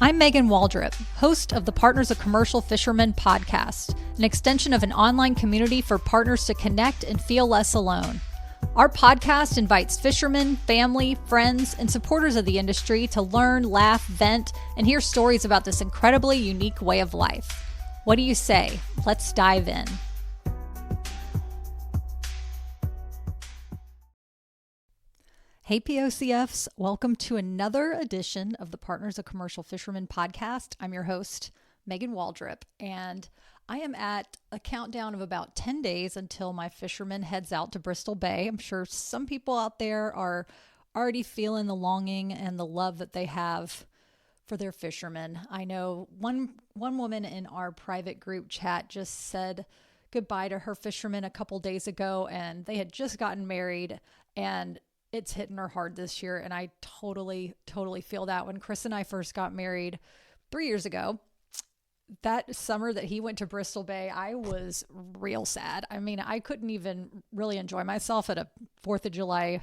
I'm Megan Waldrop, host of the Partners of Commercial Fishermen podcast, an extension of an online community for partners to connect and feel less alone. Our podcast invites fishermen, family, friends, and supporters of the industry to learn, laugh, vent, and hear stories about this incredibly unique way of life. What do you say? Let's dive in. Hey POCFs, welcome to another edition of the Partners of Commercial Fishermen podcast. I'm your host, Megan Waldrop, and I am at a countdown of about 10 days until my fisherman heads out to Bristol Bay. I'm sure some people out there are already feeling the longing and the love that they have for their fishermen. I know one woman in our private group chat just said goodbye to her fisherman a couple days ago, and they had just gotten married, and it's hitting her hard this year. And I totally feel that. When Chris and I first got married 3 years ago, that summer that he went to Bristol Bay, I was real sad. I mean, I couldn't even really enjoy myself at a 4th of July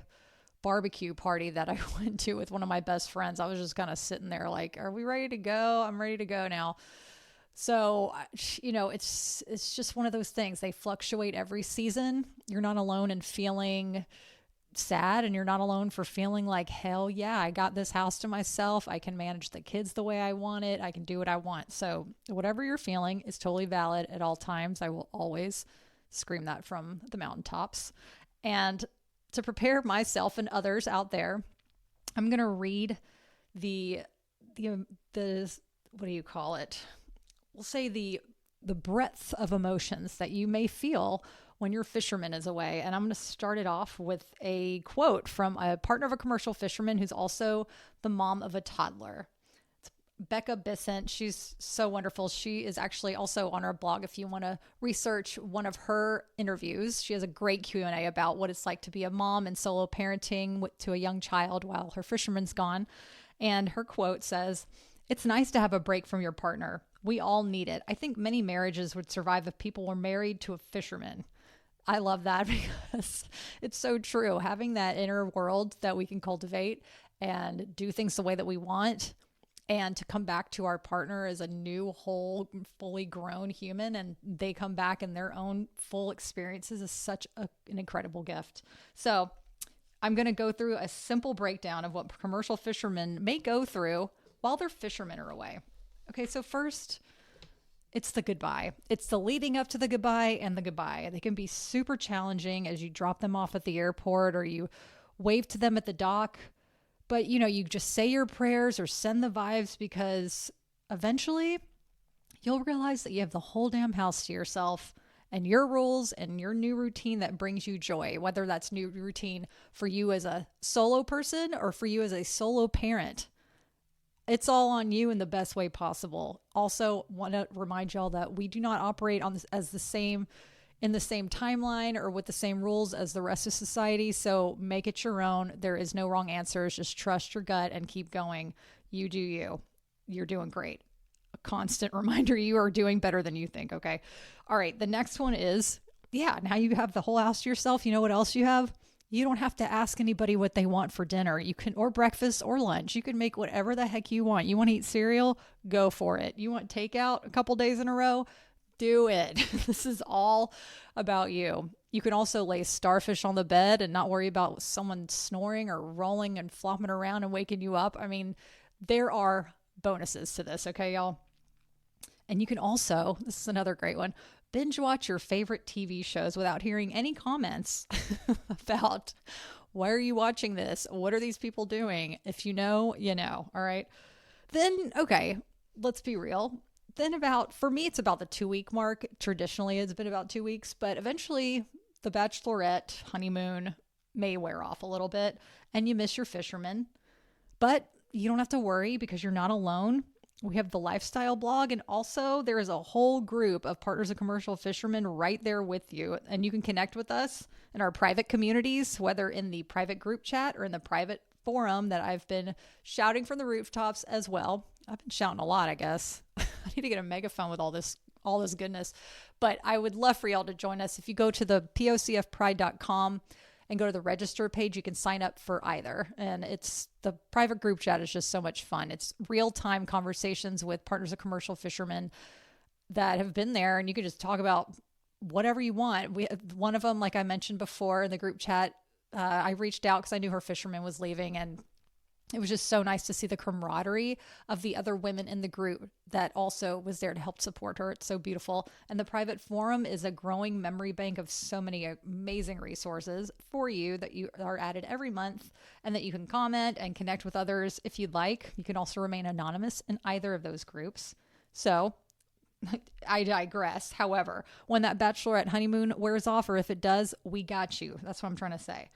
barbecue party that I went to with one of my best friends. I was just kind of sitting there like, are we ready to go? I'm ready to go now. So, you know, it's just one of those things. They fluctuate every season. You're not alone in feeling sad, and you're not alone for feeling like, hell yeah, I got this house to myself. I can manage the kids the way I want it. I can do what I want. So whatever you're feeling is totally valid at all times. I will always scream that from the mountaintops. And to prepare myself and others out there, I'm going to read the what do you call it? We'll say the breadth of emotions that you may feel when your fisherman is away. And I'm going to start it off with a quote from a partner of a commercial fisherman who's also the mom of a toddler. It's Becca Bissent. She's so wonderful. She is actually also on our blog if you want to research one of her interviews. She has a great Q&A about what it's like to be a mom and solo parenting to a young child while her fisherman's gone. And her quote says, "It's nice to have a break from your partner. We all need it. I think many marriages would survive if people were married to a fisherman." I love that because it's so true. Having that inner world that we can cultivate and do things the way that we want, and to come back to our partner as a new, whole, fully grown human, and they come back in their own full experiences, is such an incredible gift. So I'm going to go through a simple breakdown of what commercial fishermen may go through while their fishermen are away. Okay, so first, it's the goodbye. It's the leading up to the goodbye and the goodbye. They can be super challenging as you drop them off at the airport or you wave to them at the dock. But, you know, you just say your prayers or send the vibes, because eventually you'll realize that you have the whole damn house to yourself and your rules and your new routine that brings you joy, whether that's new routine for you as a solo person or for you as a solo parent. It's all on you in the best way possible. Also, want to remind y'all that we do not operate on this in the same timeline or with the same rules as the rest of society. So make it your own. There is no wrong answers. Just trust your gut and keep going. You do you. You're doing great. A constant reminder, you are doing better than you think. Okay. All right. The next one is, now you have the whole house to yourself. You know what else you have? You don't have to ask anybody what they want for dinner. You can, or breakfast or lunch. You can make whatever the heck you want. You want to eat cereal? Go for it. You want takeout a couple days in a row? Do it. This is all about you. You can also lay starfish on the bed and not worry about someone snoring or rolling and flopping around and waking you up. I mean, there are bonuses to this. Okay, y'all. And you can also, this is another great one, binge watch your favorite TV shows without hearing any comments about, why are you watching this? What are these people doing? If you know, you know. All right. Then, okay, let's be real. Then for me, it's about the 2-week mark. Traditionally, it's been about 2 weeks, but eventually the bachelorette honeymoon may wear off a little bit and you miss your fisherman, but you don't have to worry because you're not alone. We have the lifestyle blog, and also there is a whole group of partners of commercial fishermen right there with you. And you can connect with us in our private communities, whether in the private group chat or in the private forum that I've been shouting from the rooftops as well. I've been shouting a lot, I guess. I need to get a megaphone with all this goodness. But I would love for y'all to join us. If you go to the POCFpride.com and go to the register page, you can sign up for either. And it's the private group chat is just so much fun. It's real-time conversations with partners of commercial fishermen that have been there, and you can just talk about whatever you want. One of them, like I mentioned before in the group chat, I reached out because I knew her fisherman was leaving, and it was just so nice to see the camaraderie of the other women in the group that also was there to help support her. It's so beautiful. And the private forum is a growing memory bank of so many amazing resources for you that you are added every month, and that you can comment and connect with others if you'd like. You can also remain anonymous in either of those groups. So I digress. However, when that bachelorette honeymoon wears off, or if it does, we got you. That's what I'm trying to say.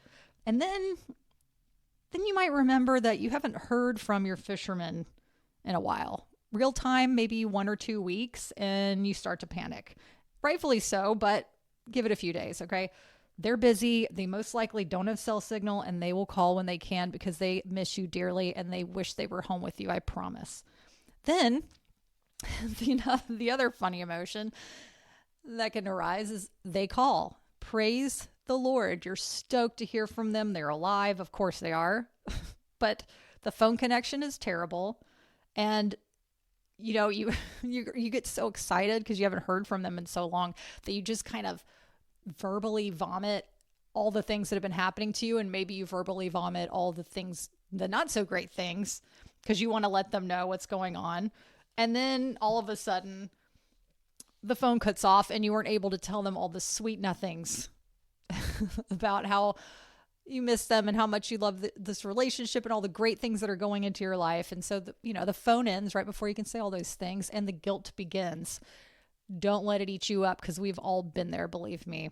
And then you might remember that you haven't heard from your fisherman in a while. Real time, maybe 1 or 2 weeks, and you start to panic. Rightfully so, but give it a few days, okay? They're busy. They most likely don't have cell signal, and they will call when they can because they miss you dearly and they wish they were home with you, I promise. Then, the other funny emotion that can arise is they call. Praise the Lord. You're stoked to hear from them. They're alive. Of course they are. But the phone connection is terrible. And you get so excited because you haven't heard from them in so long that you just kind of verbally vomit all the things that have been happening to you. And maybe you verbally vomit all the things, the not so great things, because you want to let them know what's going on. And then all of a sudden the phone cuts off and you weren't able to tell them all the sweet nothings about how you miss them and how much you love this relationship and all the great things that are going into your life. And so, the phone ends right before you can say all those things, and the guilt begins. Don't let it eat you up, because we've all been there, believe me.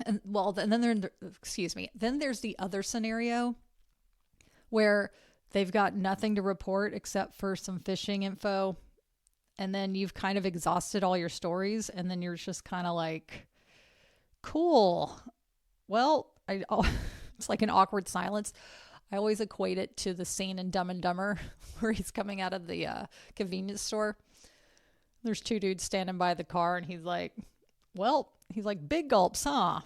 And then there's the other scenario where they've got nothing to report except for some fishing info. And then you've kind of exhausted all your stories, and then you're just kind of like, cool. Well, it's like an awkward silence. I always equate it to the scene in Dumb and Dumber where he's coming out of the convenience store. There's 2 dudes standing by the car, and he's like, big gulps, huh?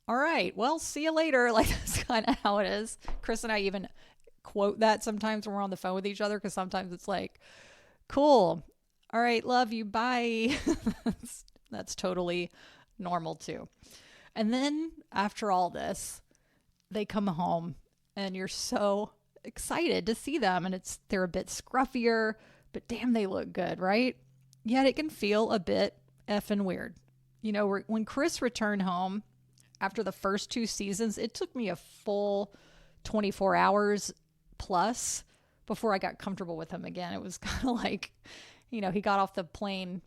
All right, well, see you later. Like, that's kind of how it is. Chris and I even quote that sometimes when we're on the phone with each other, because sometimes it's like, cool. All right, love you. Bye. That's totally normal too. And then after all this, they come home and you're so excited to see them, and they're a bit scruffier, but damn, they look good, right? Yet it can feel a bit effing weird. When Chris returned home after the first 2 seasons, it took me a full 24 hours plus before I got comfortable with him again. It was kind of like, he got off the plane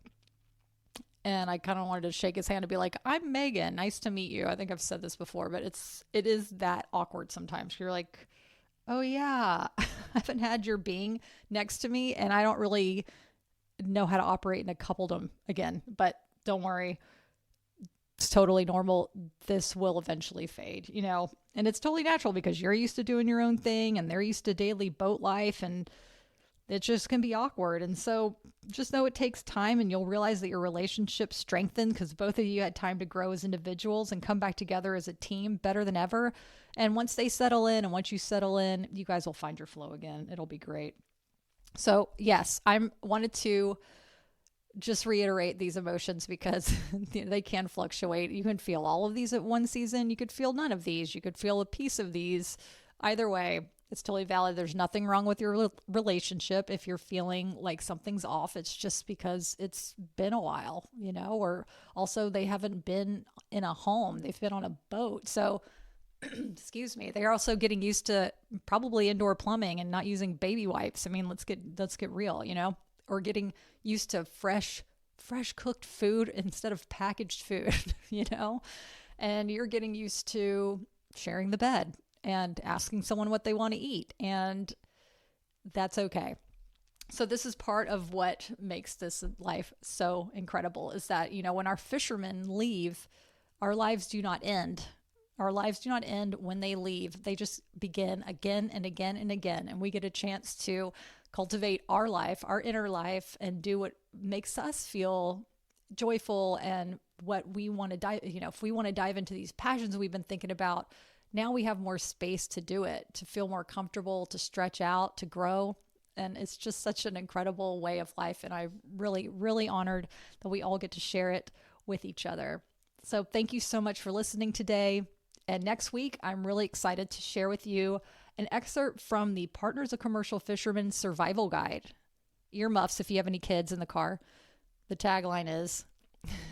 and I kind of wanted to shake his hand and be like, I'm Megan. Nice to meet you. I think I've said this before, but it is that awkward sometimes. You're like, oh yeah, I haven't had your being next to me, and I don't really know how to operate in a coupledom again, but don't worry. It's totally normal. This will eventually fade, and it's totally natural because you're used to doing your own thing and they're used to daily boat life, and it just can be awkward. And so just know it takes time, and you'll realize that your relationship strengthened because both of you had time to grow as individuals and come back together as a team better than ever. And once they settle in, and once you settle in, you guys will find your flow again. It'll be great. So yes, I wanted to just reiterate these emotions because they can fluctuate. You can feel all of these at one season. You could feel none of these. You could feel a piece of these. Either way, it's totally valid. There's nothing wrong with your relationship. If you're feeling like something's off, it's just because it's been a while, or also they haven't been in a home. They've been on a boat. So, excuse me, they're also getting used to probably indoor plumbing and not using baby wipes. I mean, let's get real, or getting used to fresh cooked food instead of packaged food, and you're getting used to sharing the bed and asking someone what they want to eat. And that's okay. So this is part of what makes this life so incredible, is that, when our fishermen leave, our lives do not end. Our lives do not end when they leave. They just begin again and again and again. And we get a chance to cultivate our life, our inner life, and do what makes us feel joyful and what we want to dive, if we want to dive into these passions we've been thinking about, now we have more space to do it, to feel more comfortable, to stretch out, to grow. And it's just such an incredible way of life. And I'm really, really honored that we all get to share it with each other. So thank you so much for listening today. And next week, I'm really excited to share with you an excerpt from the Partners of Commercial Fishermen Survival Guide. Earmuffs if you have any kids in the car. The tagline is,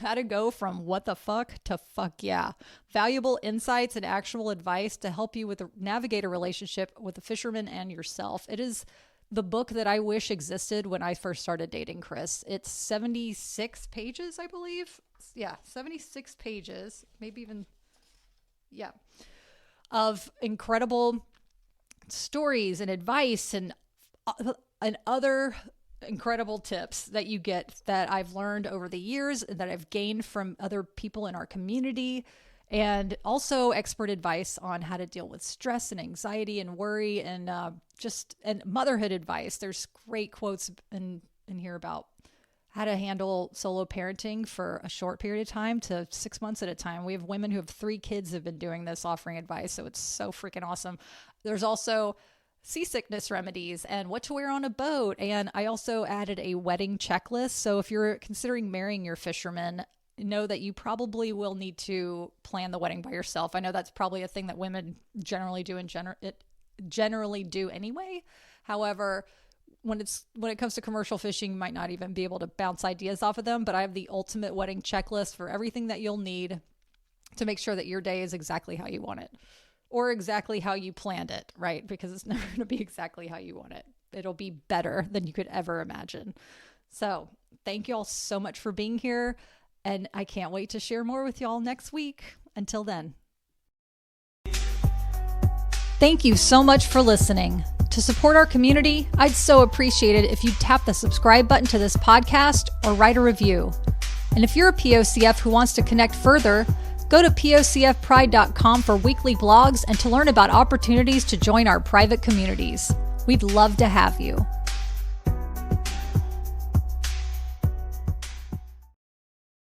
how to go from what the fuck to fuck yeah. Valuable insights and actual advice to help you navigate a relationship with the fisherman and yourself. It is the book that I wish existed when I first started dating Chris. It's 76 pages, I believe. Yeah, 76 pages, maybe even, yeah, of incredible stories and advice and other incredible tips that you get that I've learned over the years, that I've gained from other people in our community, and also expert advice on how to deal with stress and anxiety and worry, and and motherhood advice. There's great quotes in here about how to handle solo parenting for a short period of time to 6 months at a time. We have women who have 3 kids have been doing this, offering advice. So it's so freaking awesome. There's also seasickness remedies and what to wear on a boat. And I also added a wedding checklist. So if you're considering marrying your fisherman, know that you probably will need to plan the wedding by yourself. I know that's probably a thing that women generally do generally do anyway. However, when it comes to commercial fishing, you might not even be able to bounce ideas off of them, but I have the ultimate wedding checklist for everything that you'll need to make sure that your day is exactly how you want it, or exactly how you planned it, right? Because it's never going to be exactly how you want it. It'll be better than you could ever imagine. So thank you all so much for being here, and I can't wait to share more with y'all next week. Until then. Thank you so much for listening. To support our community, I'd so appreciate it if you'd tap the subscribe button to this podcast or write a review. And if you're a POCF who wants to connect further, go to POCFpride.com for weekly blogs and to learn about opportunities to join our private communities. We'd love to have you.